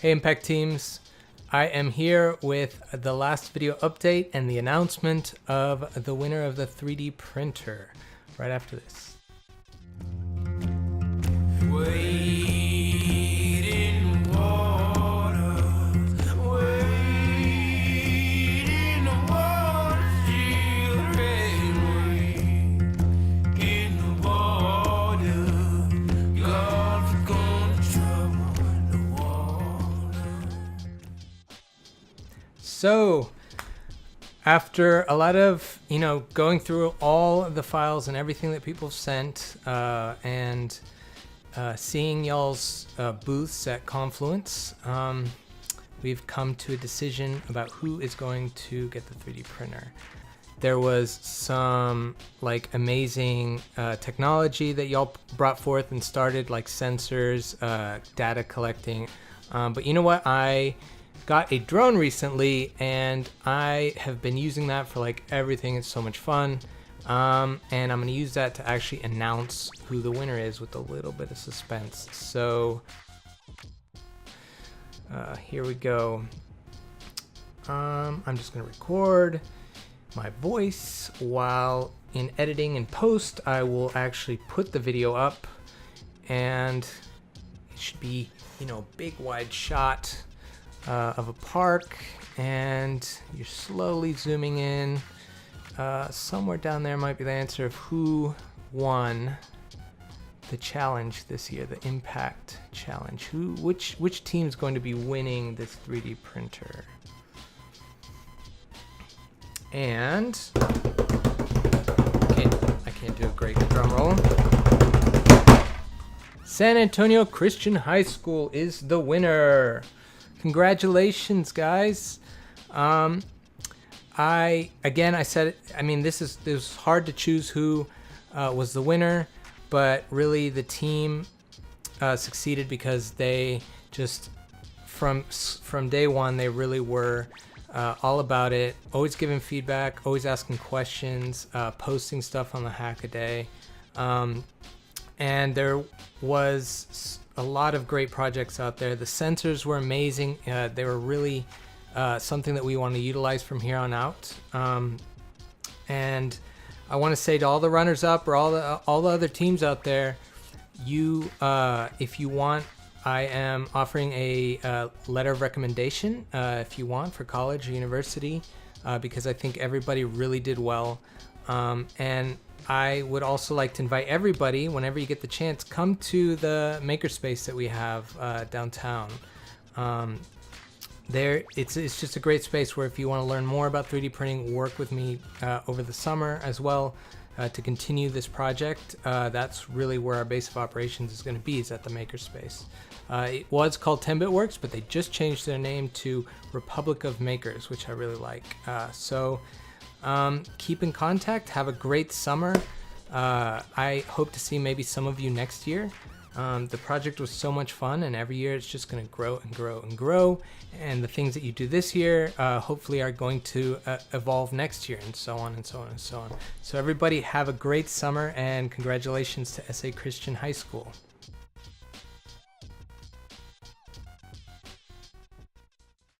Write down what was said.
Hey Impact teams, I am here with the last video update and the announcement of the winner of the 3D printer right after this. So, after a lot of, going through all of the files and everything that people have sent, and seeing y'all's booths at Confluence, we've come to a decision about who is going to get the 3D printer. There was some amazing technology that y'all brought forth and started, like sensors, data collecting. But you know what? I got a drone recently and I have been using that for everything. It's so much fun. And I'm going to use that to actually announce who the winner is with a little bit of suspense. So here we go. I'm just going to record my voice while in editing and post. I will actually put the video up and it should be, big wide shot of a park, and you're slowly zooming in. Somewhere down there might be the answer of who won the challenge this year, the Impact Challenge. Which team is going to be winning this 3D printer? And I can't do a great drum roll. San Antonio Christian High School is the winner. Congratulations, guys. I said it, it was hard to choose who was the winner, but really the team succeeded because they just from day one they really were all about it, always giving feedback, always asking questions, posting stuff on the Hackaday, and there was a lot of great projects out there. The sensors were amazing. They were really something that we want to utilize from here on out. And I want to say to all the runners up or all the other teams out there, if you want, I am offering a letter of recommendation if you want for college or university, because I think everybody really did well. And I would also like to invite everybody, whenever you get the chance, come to the makerspace that we have downtown. It's just a great space where if you want to learn more about 3D printing, work with me over the summer as well to continue this project. That's really where our base of operations is going to be, is at the makerspace. It was called 10-Bit Works, but they just changed their name to Republic of Makers, which I really like. Keep in contact. Have a great summer. I hope to see maybe some of you next year. The project was so much fun, and every year it's just going to grow and grow and grow. And the things that you do this year hopefully are going to evolve next year, and so on and so on and so on. So everybody have a great summer, and congratulations to SA Christian High School.